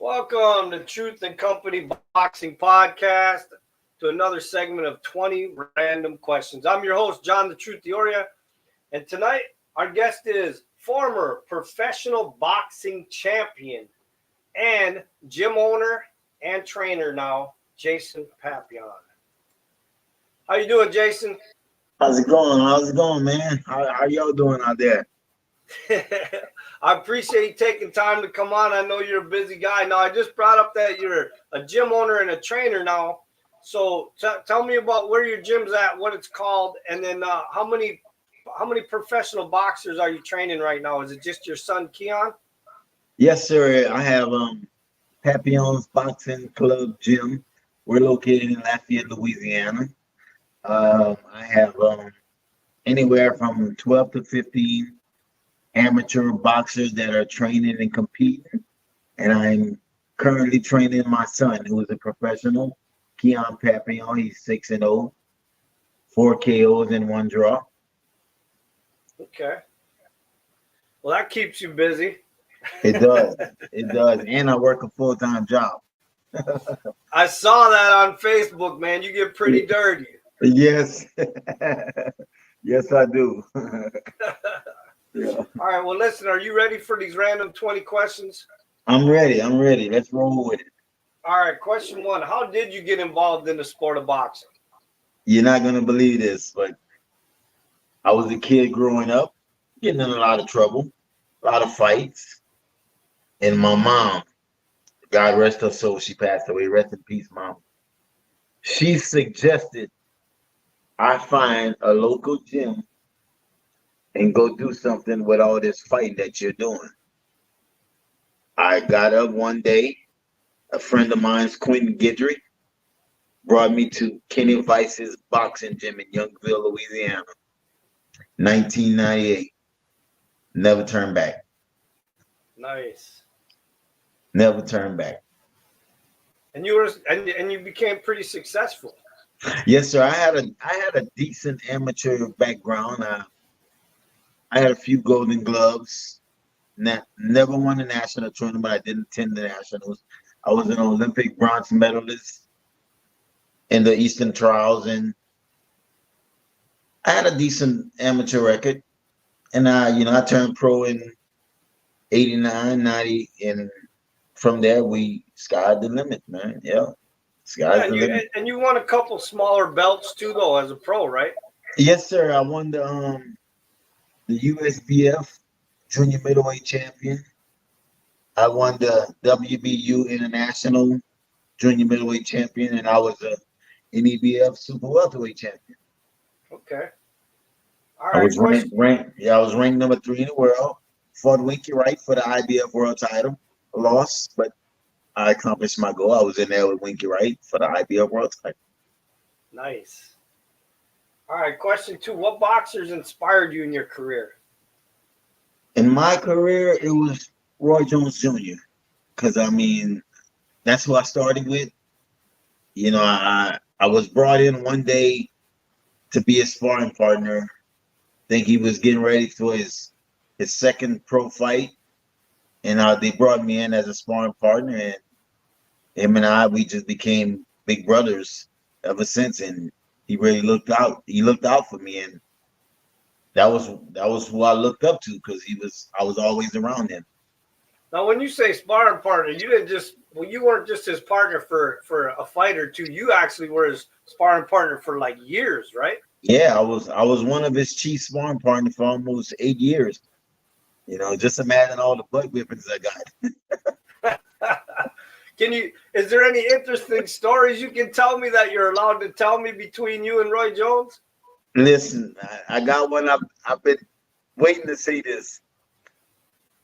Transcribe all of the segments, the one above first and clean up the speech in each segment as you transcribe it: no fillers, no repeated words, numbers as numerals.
Welcome to Truth and Company Boxing Podcast, to another segment of 20 Random Questions. I'm your host, John the Truth Dioria, and tonight our guest is former professional boxing champion and gym owner and trainer now, Jason Papillion. How you doing, Jason? How's it going, man? How y'all doing out there? I appreciate you taking time to come on. I know you're a busy guy. Now, I just brought up that you're a gym owner and a trainer now. So tell me about where your gym's at, what it's called, and then how many professional boxers are you training right now? Is it just your son, Keon? Yes, sir. I have Papillion's Boxing Club Gym. We're located in Lafayette, Louisiana. I have anywhere from 12 to 15 amateur boxers that are training and competing. And I'm currently training my son, who is a professional, Keon Papillion. He's 6-0, 4 KOs and 1 draw. Okay. Well, that keeps you busy. It does. It does. And I work a full-time job. I saw that on Facebook, man. You get pretty dirty. Yes. Yes, I do. Yeah. All right. Well, listen, are you ready for these random 20 questions? I'm ready. Let's roll with it. All right. Question 1. How did you get involved in the sport of boxing? You're not going to believe this, but I was a kid growing up, getting in a lot of trouble, a lot of fights. And my mom, God rest her soul, she passed away. Rest in peace, Mom. She suggested I find a local gym and go do something with all this fighting that you're doing. I got up one day. A friend of mine's, Quentin Guidry, brought me to Kenny Vice's boxing gym in Youngsville, Louisiana, 1998. Never turned back. Nice. Never turned back. And you became pretty successful. Yes, sir. I had a decent amateur background. I had a few Golden Gloves. Never won a national tournament. I didn't attend the nationals. I was an Olympic bronze medalist in the Eastern Trials, and I had a decent amateur record. And I turned pro in 89, 90, and from there we skyed the limit, man. Yeah. Sky's the limit. And you won a couple smaller belts too, though, as a pro, right? Yes, sir. I won the USBF junior middleweight champion. I won the WBU international junior middleweight champion, and I was a NEBF super welterweight champion. Okay. All right. I was ranked number 3 in the world. Fought Winky Wright for the IBF world title. Lost, but I accomplished my goal. I was in there with Winky Wright for the IBF world title. Nice. All right. Question 2. What boxers inspired you in your career? In my career, it was Roy Jones Jr. Because, that's who I started with. I was brought in one day to be a sparring partner. I think he was getting ready for his second pro fight. And they brought me in as a sparring partner. And him and we just became big brothers ever since. And he really looked out. He looked out for me. And that was who I looked up to, because I was always around him. Now, when you say sparring partner, you weren't just his partner for a fight or two. You actually were his sparring partner for like years, right? Yeah, I was one of his chief sparring partners for almost 8 years. Just imagine all the butt whippings I got. Is there any interesting stories you can tell me that you're allowed to tell me between you and Roy Jones? Listen, I got one. I've been waiting to say this.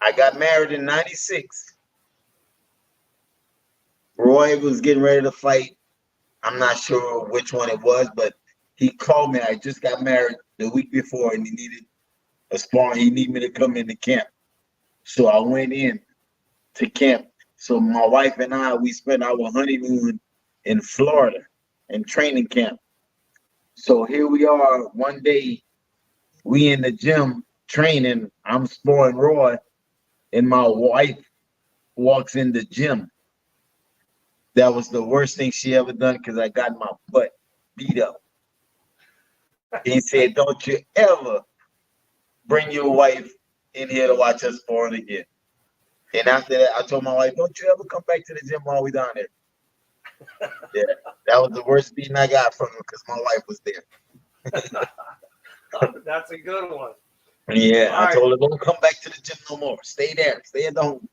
I got married in 96. Roy was getting ready to fight. I'm not sure which one it was, but he called me. I just got married the week before, and he needed a sparring. He needed me to come into camp. So I went in to camp. So my wife and we spent our honeymoon in Florida in training camp. So here we are one day, we in the gym training. I'm sparring Roy, and my wife walks in the gym That was the worst thing she ever done because I got my butt beat up. He said, "Don't you ever bring your wife in here to watch us porn again." And after that, I told my wife, "Don't you ever come back to the gym while we down there." Yeah, that was the worst beating I got from him because my wife was there. That's a good one. Yeah, All I right. told her, "Don't come back to the gym no more. Stay there. Stay at home."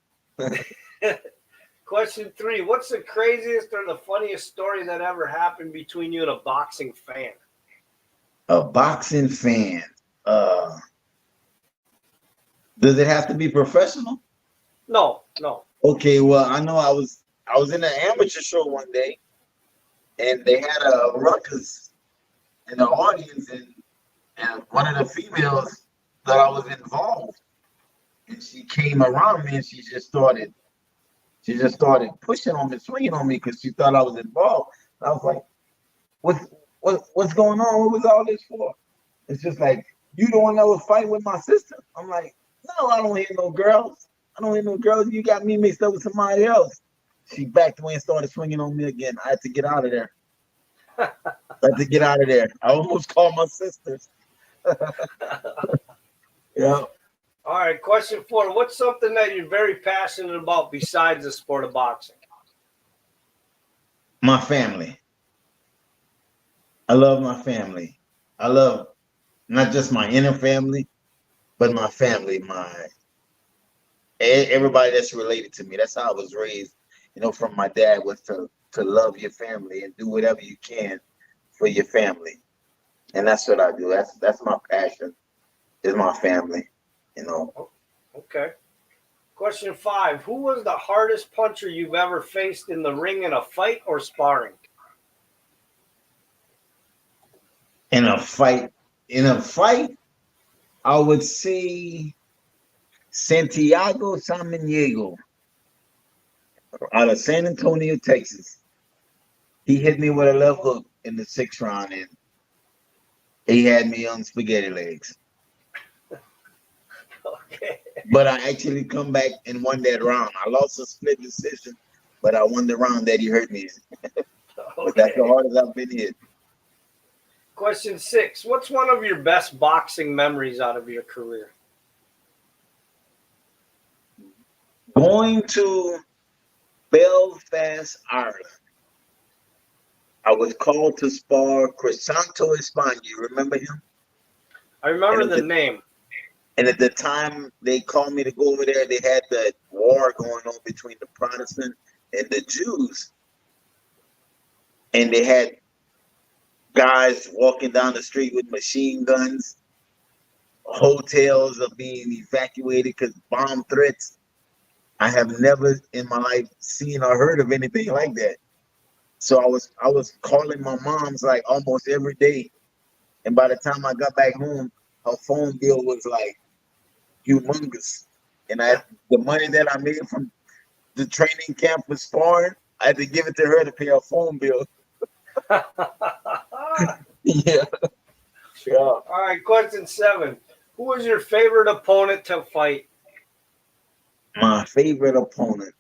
Question 3. What's the craziest or the funniest story that ever happened between you and a boxing fan? A boxing fan. Uh, does it have to be professional? No, no. Okay, well, I know I was in an amateur show one day, and they had a ruckus in the audience, and one of the females that I was involved, and she came around me and she just started pushing on me, swinging on me because she thought I was involved. And I was like, what's going on? What was all this for? It's just like, you the one that was fighting with my sister. I'm like, no, I don't hear no girls. I don't hear no girls. You got me mixed up with somebody else. She backed away and started swinging on me again. I had to get out of there. I almost called my sisters. Yeah. All right. Question 4. What's something that you're very passionate about besides the sport of boxing? My family. I love my family. I love not just my inner family, but my family, everybody that's related to me. That's how I was raised, from my dad, was to love your family and do whatever you can for your family. And that's what I do. That's my passion, is my family, you know. Okay. Question 5. Who was the hardest puncher you've ever faced in the ring in a fight or sparring? In a fight, I would say Santiago Samaniego out of San Antonio, Texas. He hit me with a left hook in the 6th round, and he had me on spaghetti legs. Okay. But I actually come back and won that round. I lost a split decision, but I won the round that he hurt me in. But that's the Okay. hardest I've been hit. Question 6. What's one of your best boxing memories out of your career? Going to Belfast, Ireland. I was called to spar Crisanto Espana. You remember him? I remember the name. And at the time they called me to go over there, they had the war going on between the Protestants and the Jews. And they had guys walking down the street with machine guns. Hotels are being evacuated because bomb threats. I have never in my life seen or heard of anything like that. So I was calling my mom's like almost every day. And by the time I got back home, her phone bill was like humongous. And the money that I made from the training camp for sparring, I had to give it to her to pay her phone bill. Yeah. Yeah. All right, question 7. Who was your favorite opponent to fight? My favorite opponent.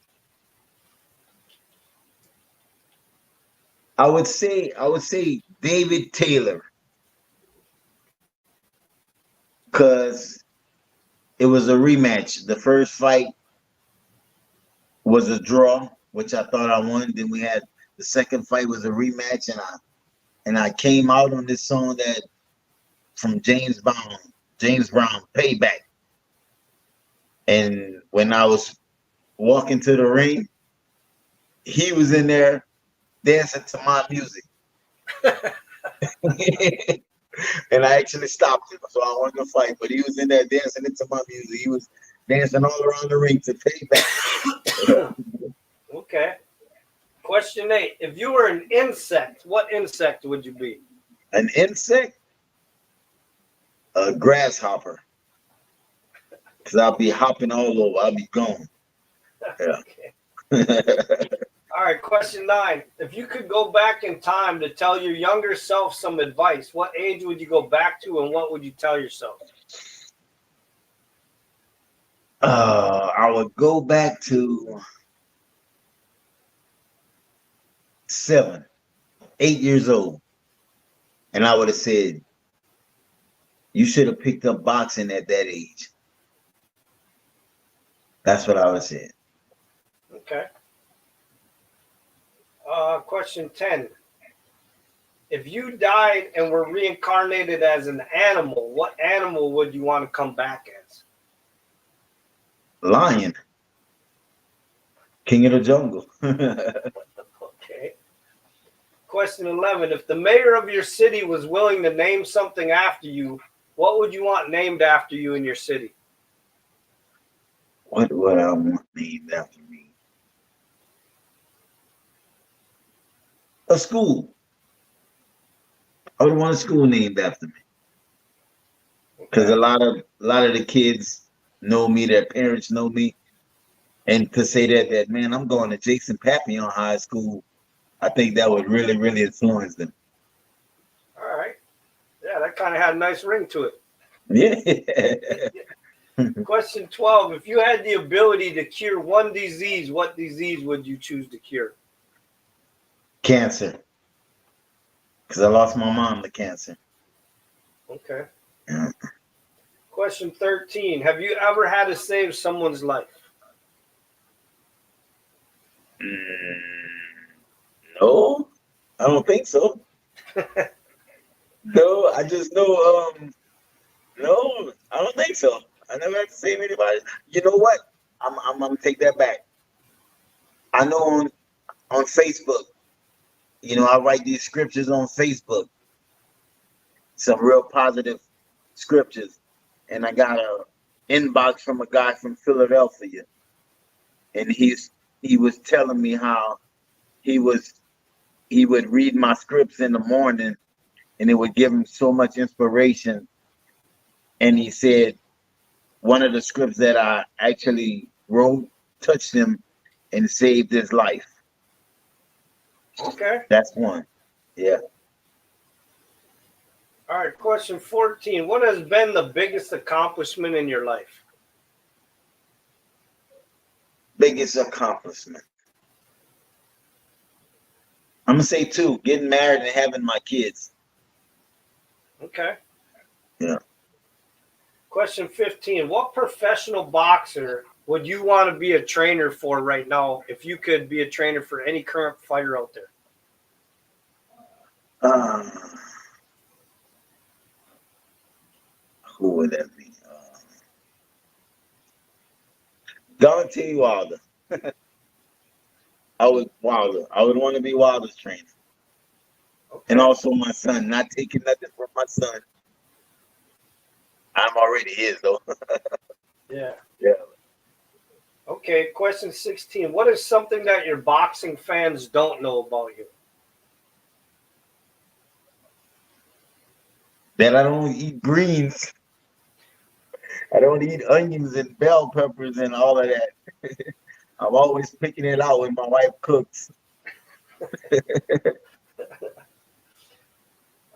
I would say David Taylor. Because it was a rematch. The first fight was a draw, which I thought I won. Then we had the second fight was a rematch, and I came out on this song that from James Brown, Payback. And when I was walking to the ring, he was in there dancing to my music. And I actually stopped him, so I wanted to fight. But he was in there dancing into my music. He was dancing all around the ring to Payback. Okay. Question 8. If you were an insect, what insect would you be? An insect? A grasshopper. Because I'll be hopping all over. I'll be gone. Yeah. Okay. All right, question 9. If you could go back in time to tell your younger self some advice, what age would you go back to and what would you tell yourself? I would go back to 7, 8 years old, and I would have said, you should have picked up boxing at that age. That's what I would have said. Okay. Question 10. If you died and were reincarnated as an animal, what animal would you want to come back as? Lion. King of the jungle. Okay. Question 11. If the mayor of your city was willing to name something after you, what would you want named after you in your city? What would I want named after me? A school. I would want a school named after me. Because a lot of the kids know me, their parents know me. And to say that man, I'm going to Jason Papillion High School, I think that would really, really influence them. All right. Yeah, that kind of had a nice ring to it. Yeah. Question 12. If you had the ability to cure one disease, what disease would you choose to cure? Cancer. Because I lost my mom to cancer. Okay. Yeah. Question 13. Have you ever had to save someone's life? No, I don't think so. No, I just know. No, I don't think so. I never had to save anybody. You know what? I'm gonna take that back. I know on Facebook, I write these scriptures on Facebook, some real positive scriptures, and I got a inbox from a guy from Philadelphia, and he was telling me how he would read my scripts in the morning, and it would give him so much inspiration. And he said one of the scripts that I actually wrote touched him and saved his life. Okay. That's one. Yeah. All right. Question 14. What has been the biggest accomplishment in your life? Biggest accomplishment. I'm gonna say 2: getting married and having my kids. Okay. Yeah. Question 15. What professional boxer would you want to be a trainer for right now if you could be a trainer for any current fighter out there? Who would that be? Dante Wilder. I would want to be Wilder's trainer. Okay. And also my son. Not taking nothing from my son. I'm already his though. Yeah. Yeah. Okay. Question 16. What is something that your boxing fans don't know about you? That I don't eat greens. I don't eat onions and bell peppers and all of that. I'm always picking it out when my wife cooks.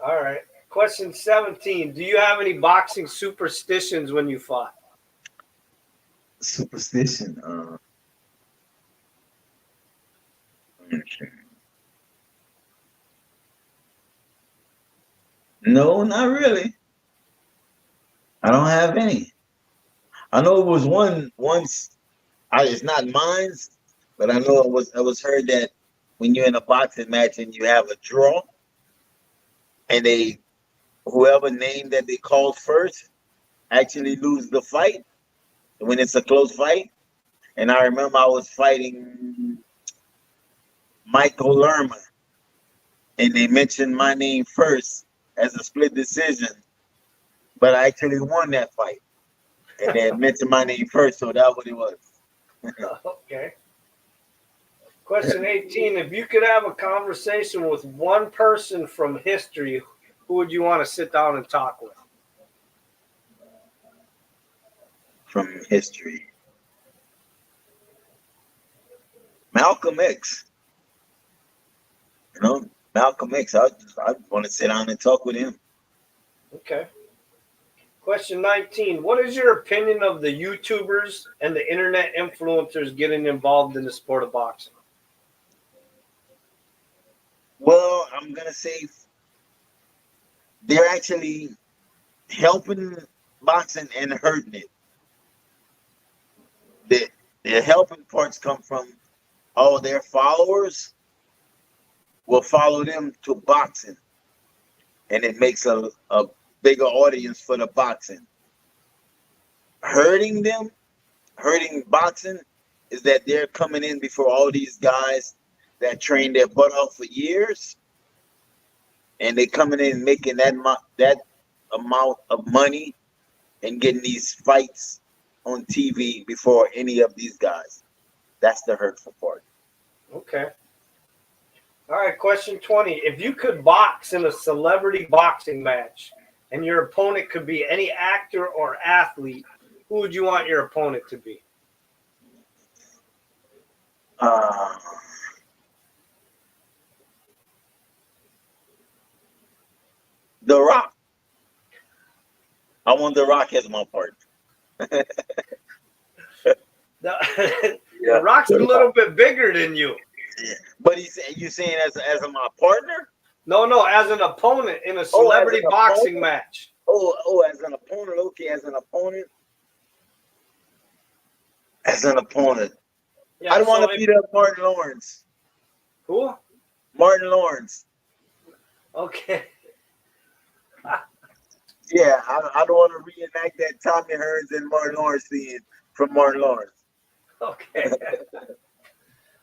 All right. Question 17. Do you have any boxing superstitions when you fought? Superstition. No, not really. I don't have any. I know it was one once. It's not mine, but I know it was heard that when you're in a boxing match and you have a draw, and whoever name that they called first actually lose the fight when it's a close fight. And I remember I was fighting Michael Lerma, and they mentioned my name first as a split decision, but I actually won that fight. And they had mentioned my name first, so that's what it was. Okay. Question 18. If you could have a conversation with one person from history, who would you want to sit down and talk with? From history. Malcolm X. Malcolm X. I want to sit down and talk with him. Okay. Question 19. What is your opinion of the YouTubers and the internet influencers getting involved in the sport of boxing? Well, I'm gonna say they're actually helping boxing and hurting it. The the helping parts come from all their followers will follow them to boxing, and it makes a bigger audience for the boxing. Hurting them, hurting boxing, is that they're coming in before all these guys that trained their butt off for years, and they coming in making that amount of money and getting these fights on TV before any of these guys. That's the hurtful part. Okay. All right, question 20. If you could box in a celebrity boxing match and your opponent could be any actor or athlete, who would you want your opponent to be? Uh, The Rock. I want The Rock as my partner. The Rock's a little bit bigger than you. Yeah. But you saying as my partner? No, as an opponent in a celebrity boxing match. Oh, as an opponent. Okay, as an opponent. As an opponent. Yeah, I don't want to beat up Martin Lawrence. Who? Martin Lawrence. Okay. Yeah, I don't want to reenact that Tommy Hearns and Martin Lawrence scene from Martin Lawrence. Okay.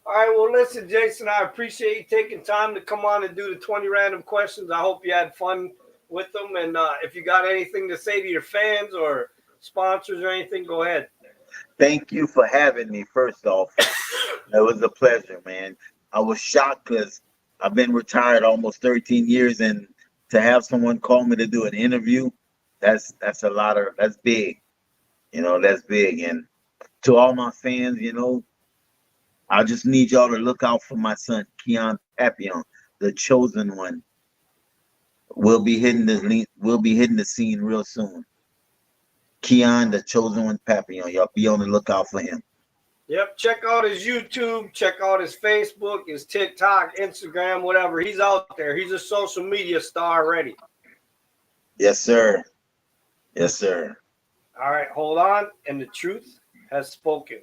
All right, well, listen, Jason, I appreciate you taking time to come on and do the 20 random questions. I hope you had fun with them. And if you got anything to say to your fans or sponsors or anything, go ahead. Thank you for having me, first off. It was a pleasure, man. I was shocked because I've been retired almost 13 years, and to have someone call me to do an interview, that's big. That's big. And to all my fans, I just need y'all to look out for my son, Keon Papillion, the chosen one. We'll be hitting the scene real soon. Keon, the chosen one, Papillion. Y'all be on the lookout for him. Yep, check out his YouTube, check out his Facebook, his TikTok, Instagram, whatever. He's out there. He's a social media star already. Yes, sir. Yes, sir. All right, hold on. And the truth has spoken.